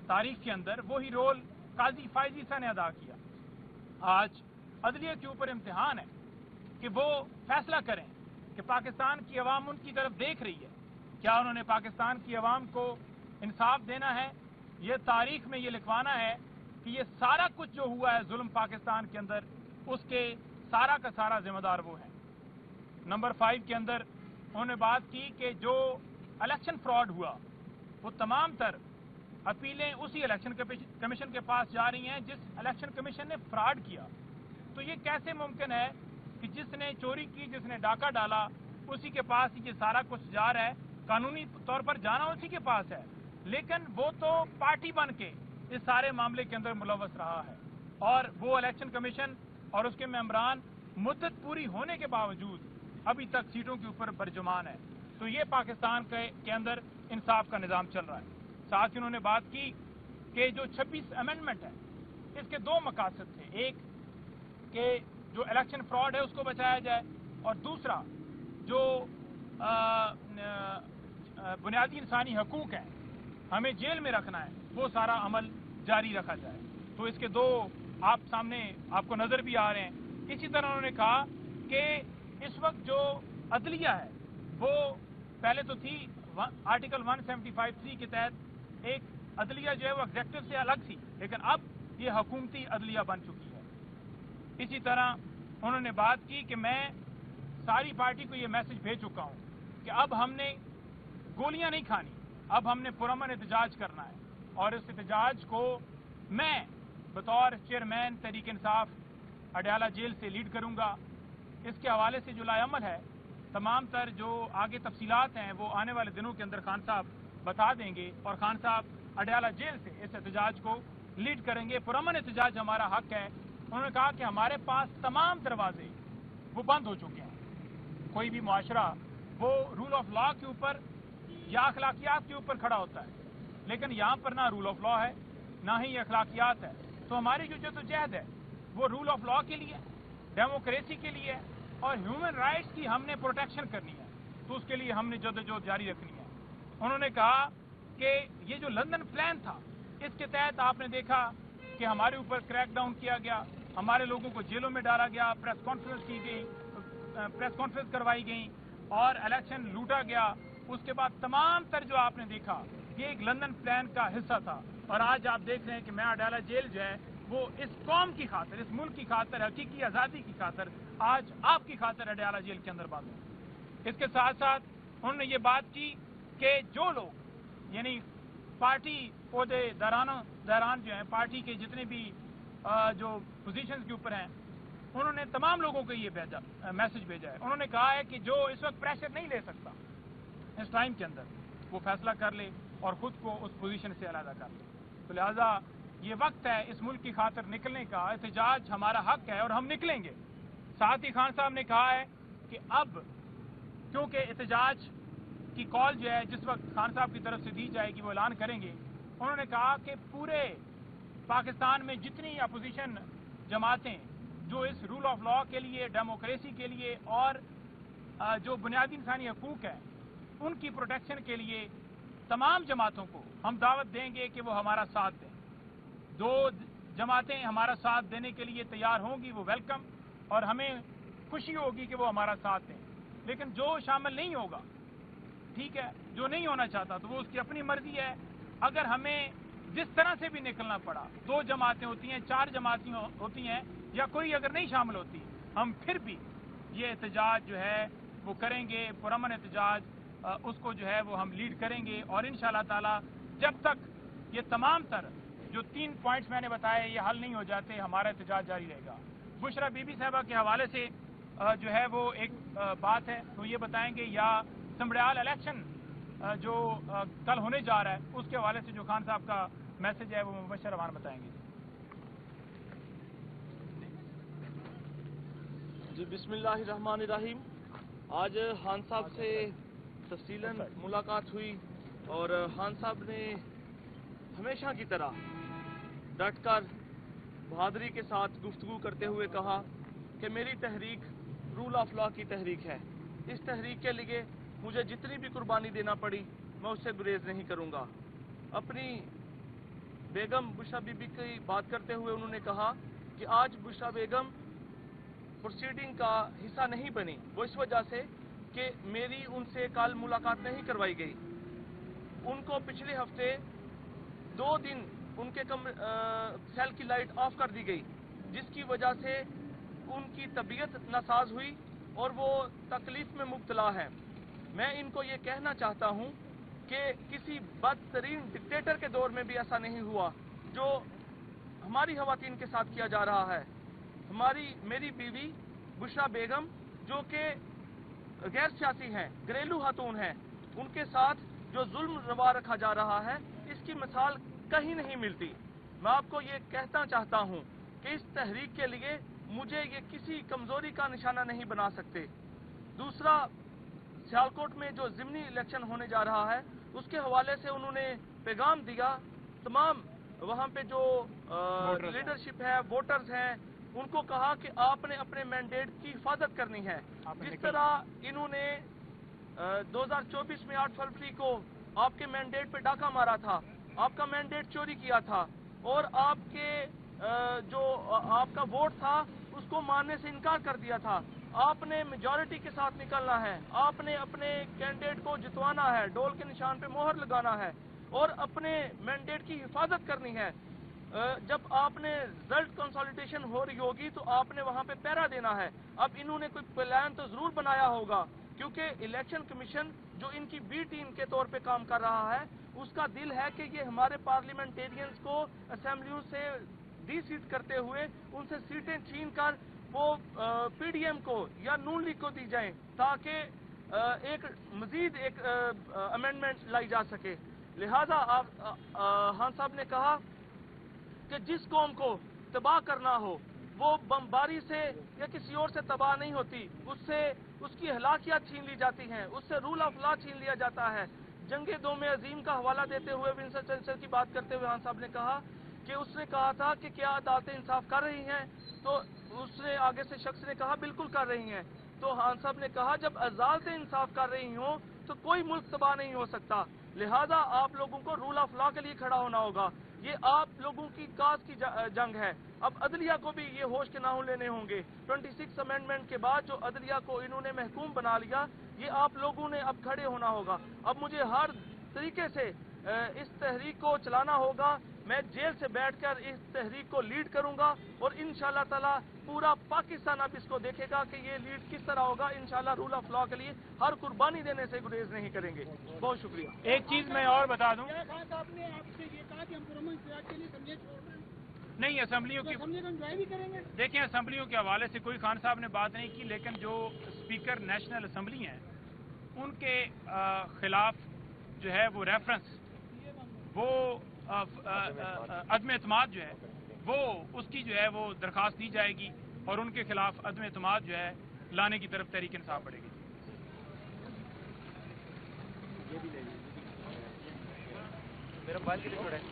तारीख के अंदर वही रोल काजी फायजी सा ने अदा किया। आज अदलिया के ऊपर इम्तिहान है कि वो फैसला करें कि पाकिस्तान की अवाम उनकी तरफ देख रही है, क्या उन्होंने पाकिस्तान की अवाम को इंसाफ देना है, ये तारीख में ये लिखवाना है कि ये सारा कुछ जो हुआ है जुल्म पाकिस्तान के अंदर, उसके सारा का सारा जिम्मेदार वो है। नंबर 5 के अंदर उन्होंने बात की कि जो इलेक्शन फ्रॉड हुआ वो तमाम तर अपीलें उसी इलेक्शन कमीशन के पास जा रही हैं जिस इलेक्शन कमीशन ने फ्रॉड किया। तो ये कैसे मुमकिन है कि जिसने चोरी की, जिसने डाका डाला, उसी के पास ये सारा कुछ जा रहा है, कानूनी तौर पर जाना उसी के पास है, लेकिन वो तो पार्टी बन के इस सारे मामले के अंदर मुलव्वस रहा है और वो इलेक्शन कमीशन और उसके मेंबरान मुद्दत पूरी होने के बावजूद अभी तक सीटों के ऊपर बरजुमान है। तो ये पाकिस्तान के अंदर इंसाफ का निज़ाम चल रहा है। साथ ही उन्होंने बात की कि जो 26 अमेंडमेंट है इसके 2 मकासद थे, एक कि जो इलेक्शन फ्रॉड है उसको बचाया जाए और दूसरा जो बुनियादी इंसानी हकूक हैं हमें जेल में रखना है वो सारा अमल जारी रखा जाए। तो इसके 2 आप सामने आपको नजर भी आ रहे हैं। इसी तरह उन्होंने कहा कि इस वक्त जो अदलिया है वो पहले तो थी आर्टिकल 175(3) के तहत एक अदलिया जो है वो एग्जेक्टिव से अलग थी, लेकिन अब ये हुकूमती अदलिया बन चुकी है। इसी तरह उन्होंने बात की कि मैं सारी पार्टी को ये मैसेज भेज चुका हूं कि अब हमने गोलियां नहीं खानी, अब हमने पुरअमन एहतजाज करना है और इस एहतजाज को मैं बतौर चेयरमैन तहरीक इंसाफ अडयाला जेल से लीड करूंगा। इसके हवाले से जो लाएअमल है तमाम तर जो आगे तफसीलात हैं वो आने वाले दिनों के अंदर खान साहब बता देंगे और खान साहब अडयाला जेल से इस एहतजाज को लीड करेंगे। पुरअमन एहतजाज हमारा हक है। उन्होंने कहा कि हमारे पास तमाम दरवाजे वो बंद हो चुके हैं। कोई भी मुआशरा वो रूल ऑफ लॉ के ऊपर या अखलाकियात के ऊपर खड़ा होता है, लेकिन यहाँ पर ना रूल ऑफ लॉ है ना ही अखलाकियात है। तो हमारी जो जद्दोजहद है वो रूल ऑफ लॉ के लिए, डेमोक्रेसी के लिए और ह्यूमन राइट्स की हमने प्रोटेक्शन करनी है, तो उसके लिए हमने जद्दोजहद जारी रखनी है। उन्होंने कहा कि ये जो लंदन प्लान था इसके तहत आपने देखा कि हमारे ऊपर क्रैकडाउन किया गया, हमारे लोगों को जेलों में डाला गया, प्रेस कॉन्फ्रेंस की गई, प्रेस कॉन्फ्रेंस करवाई गई और इलेक्शन लूटा गया। उसके बाद तमाम तर जो आपने देखा ये एक लंदन प्लान का हिस्सा था और आज आप देख रहे हैं कि मैं अडयाला जेल जो है वो इस कौम की खातिर, इस मुल्क की खातिर, हकीकी आज़ादी की खातिर, आज आपकी खातिर अडयाला जेल के अंदर बंद है। इसके साथ साथ उन्होंने ये बात की कि जो लोग यानी पार्टी पौधे दरान जो हैं, पार्टी के जितने भी जो पोजीशंस के ऊपर हैं, उन्होंने तमाम लोगों को ये मैसेज भेजा है। उन्होंने कहा है कि जो इस वक्त प्रेशर नहीं ले सकता इस टाइम के अंदर वो फैसला कर ले और खुद को उस पोजीशन से अलग कर ले। तो लिहाजा ये वक्त है इस मुल्क की खातिर निकलने का, एहतजाज हमारा हक है और हम निकलेंगे। साथ ही खान साहब ने कहा है कि अब क्योंकि एहतजाज की कॉल जो है जिस वक्त खान साहब की तरफ से दी जाएगी वो ऐलान करेंगे। उन्होंने कहा कि पूरे पाकिस्तान में जितनी अपोजिशन जमातें जो इस रूल ऑफ लॉ के लिए, डेमोक्रेसी के लिए और जो बुनियादी इंसानी हकूक है उनकी प्रोटेक्शन के लिए तमाम जमातों को हम दावत देंगे कि वो हमारा साथ दें। जो जमातें हमारा साथ देने के लिए तैयार होंगी वो वेलकम और हमें खुशी होगी कि वो हमारा साथ दें, लेकिन जो शामिल नहीं होगा ठीक है, जो नहीं होना चाहता तो वो उसकी अपनी मर्जी है। अगर हमें जिस तरह से भी निकलना पड़ा, 2 जमातें होती हैं, 4 जमातें होती हैं या कोई अगर नहीं शामिल होती, हम फिर भी ये एहतजाज जो है वो करेंगे, पुरअमन एहतजाज उसको जो है वो हम लीड करेंगे और इंशाअल्लाह ताला जब तक ये तमाम तर जो 3 पॉइंट्स मैंने बताए ये हल नहीं हो जाते हमारा एहतजाज जारी रहेगा। बुशरा बीबी साहबा के हवाले से जो है वो एक बात है तो ये बताएंगे, या समड़ियाल इलेक्शन जो कल होने जा रहा है उसके हवाले से जो खान साहब का मैसेज है वो मुबशर रवान बताएंगे। जी बिस्मिल्लाहिर्रहमानिर्रहीम। आज खान साहब से तफसीलन मुलाकात हुई और खान साहब ने हमेशा की तरह डटकर बहादुरी के साथ गुफ्तगू करते हुए कहा कि मेरी तहरीक रूल ऑफ लॉ की तहरीक है, इस तहरीक के लिए मुझे जितनी भी कुर्बानी देना पड़ी मैं उससे गुरेज नहीं करूंगा। अपनी बेगम बुशरा बीबी की बात करते हुए उन्होंने कहा कि आज बुशरा बेगम प्रोसीडिंग का हिस्सा नहीं बनी, वो इस वजह से कि मेरी उनसे कल मुलाकात नहीं करवाई गई। उनको पिछले हफ्ते 2 दिन उनके सेल की लाइट ऑफ कर दी गई, जिसकी वजह से उनकी तबीयत नासाज हुई और वो तकलीफ में मुब्तला है। मैं इनको ये कहना चाहता हूँ कि किसी बदतरीन डिक्टेटर के दौर में भी ऐसा नहीं हुआ जो हमारी खवातीन के साथ किया जा रहा है। मेरी बीवी बुशरा बेगम जो कि गैर सियासी हैं, घरेलू खातून हैं, उनके साथ जो जुल्म रवा रखा जा रहा है, इसकी मिसाल कहीं नहीं मिलती। मैं आपको ये कहना चाहता हूँ कि इस तहरीक के लिए मुझे ये किसी कमजोरी का निशाना नहीं बना सकते। दूसरा, सियालकोट में जो ज़िमनी इलेक्शन होने जा रहा है, उसके हवाले से उन्होंने पैगाम दिया तमाम वहाँ पे जो लीडरशिप है, वोटर्स हैं, उनको कहा कि आपने अपने मैंडेट की हिफाजत करनी है। जिस तरह इन्होंने 2024 में 8 फरवरी को आपके मैंडेट पे डाका मारा था, आपका मैंडेट चोरी किया था और आपके जो आपका वोट था उसको मानने से इनकार कर दिया था। आपने मेजॉरिटी के साथ निकलना है, आपने अपने कैंडिडेट को जितवाना है, डोल के निशान पे मोहर लगाना है और अपने मैंडेट की हिफाजत करनी है। जब आपने रिजल्ट कंसोलिडेशन हो रही होगी तो आपने वहां पे पहरा देना है। अब इन्होंने कोई प्लान तो जरूर बनाया होगा, क्योंकि इलेक्शन कमीशन जो इनकी बी टीम के तौर पे काम कर रहा है, उसका दिल है कि ये हमारे पार्लियामेंटेरियंस को असेंबलियों से डी-सीट करते हुए उनसे सीटें छीन कर वो पीडीएम को या नून लीग को दी जाएं, ताकि एक मजीद एक अमेंडमेंट लाई जा सके। लिहाजा खान साहब ने कहा कि जिस कौम को तबाह करना हो वो बमबारी से या किसी और से तबाह नहीं होती, उससे उसकी हलाकियात छीन ली जाती हैं, उससे रूल ऑफ लॉ छीन लिया जाता है। जंगे दोमे अजीम का हवाला देते हुए विंस्टन चर्चिल की बात करते हुए खान साहब ने कहा कि उसने कहा था कि क्या अदालतें इंसाफ कर रही हैं, तो उसने आगे से शख्स ने कहा बिल्कुल कर रही हैं। तो खान साहब ने कहा जब अदालतें इंसाफ कर रही हों तो कोई मुल्क तबाह नहीं हो सकता। लिहाजा आप लोगों को रूल ऑफ लॉ के लिए खड़ा होना होगा। ये आप लोगों की काज की जंग है। अब अदलिया को भी ये होश के नाहुन लेने होंगे। 26 अमेंडमेंट के बाद जो अदलिया को इन्होंने महकूम बना लिया, ये आप लोगों ने अब खड़े होना होगा। अब मुझे हर तरीके से इस तहरीक को चलाना होगा। मैं जेल से बैठकर इस तहरीक को लीड करूंगा और इंशाअल्लाह ताला पूरा पाकिस्तान अब इसको देखेगा कि ये लीड किस तरह होगा। इंशाअल्लाह रूल ऑफ लॉ के लिए हर कुर्बानी देने से गुरेज नहीं करेंगे। बहुत शुक्रिया। एक चीज मैं और बता दूं, आपने आपसे ये कहा कि हम पुरअमन सियासत के लिए समझे छोड़ रहे हैं, नहीं असेंबलियों की भी करेंगे। देखिए असेंबलियों के हवाले से कोई खान साहब ने बात नहीं की, लेकिन जो स्पीकर नेशनल असेंबली हैं उनके खिलाफ जो है वो रेफरेंस, वो अदम एतमाद जो है वो उसकी जो है वो दरखास्त दी जाएगी और उनके खिलाफ अदम एतमाद जो है लाने की तरफ तहरीक इंसाफ बढ़ेगी। मेरा बाल के लिए छोड़ा है।